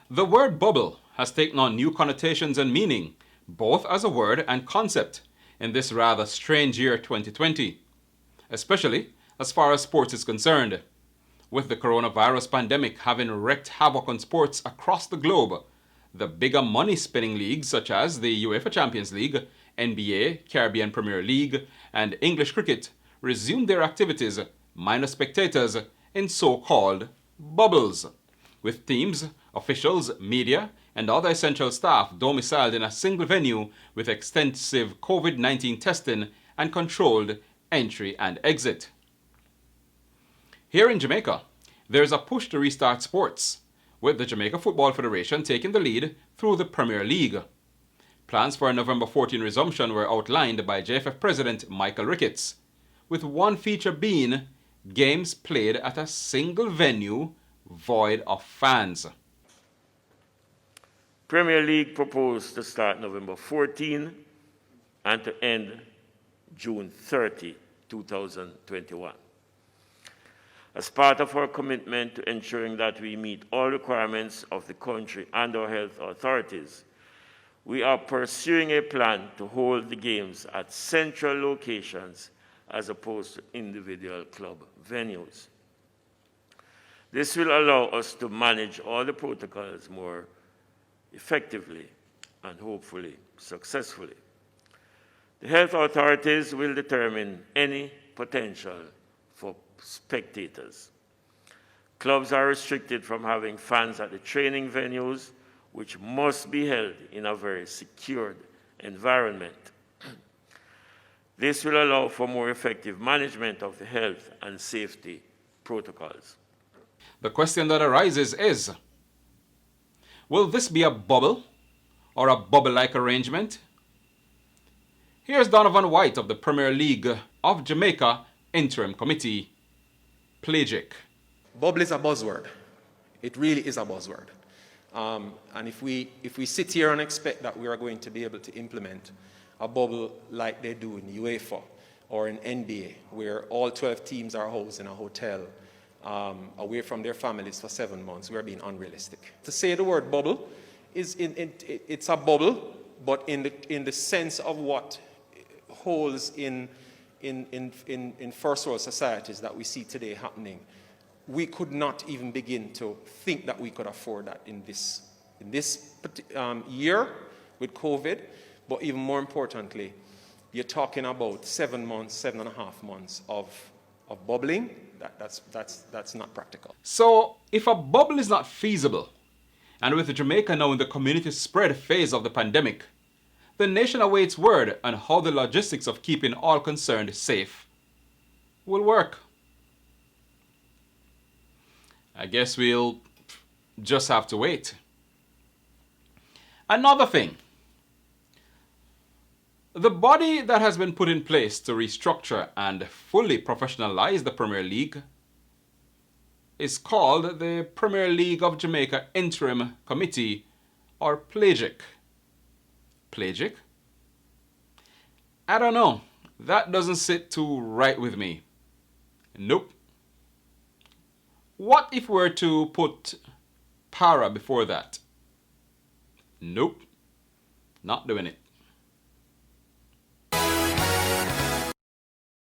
The word bubble has taken on new connotations and meaning, both as a word and concept, in this rather strange year 2020, especially as far as sports is concerned. With the coronavirus pandemic having wreaked havoc on sports across the globe, the bigger money spinning leagues such as the UEFA Champions League, NBA, Caribbean Premier League, and English cricket resumed their activities, minus spectators, in so-called bubbles, with teams, officials, media, and other essential staff domiciled in a single venue with extensive COVID-19 testing and controlled entry and exit. Here in Jamaica, there is a push to restart sports, with the Jamaica Football Federation taking the lead through the Premier League. Plans for a November 14 resumption were outlined by JFF President Michael Ricketts, with one feature being games played at a single venue void of fans. Premier League proposed to start November 14 and to end June 30, 2021. As part of our commitment to ensuring that we meet all requirements of the country and our health authorities, we are pursuing a plan to hold the games at central locations as opposed to individual club venues. This will allow us to manage all the protocols more effectively and hopefully successfully. The health authorities will determine any potential for spectators. Clubs are restricted from having fans at the training venues, which must be held in a very secured environment. This will allow for more effective management of the health and safety protocols. The question that arises is, will this be a bubble or a bubble-like arrangement? Here's Donovan White of the Premier League of Jamaica Interim Committee, Pelagic. Bubble is a buzzword. It really is a buzzword. And if we sit here and expect that we are going to be able to implement a bubble like they do in UEFA or in NBA, where all 12 teams are housed in a hotel away from their families for 7 months, we are being unrealistic. To say the word bubble, it's a bubble, but in the sense of what holds in first world societies that we see today happening, we could not even begin to think that we could afford that in this year with COVID. But even more importantly, you're talking about 7 months, 7.5 months of bubbling. That's not practical. So, if a bubble is not feasible, and with Jamaica now in the community spread phase of the pandemic, the nation awaits word on how the logistics of keeping all concerned safe will work. I guess we'll just have to wait. Another thing. The body that has been put in place to restructure and fully professionalize the Premier League is called the Premier League of Jamaica Interim Committee, or Pelagic. Pelagic? I don't know. That doesn't sit too right with me. Nope. What if we were to put para before that? Nope. Not doing it.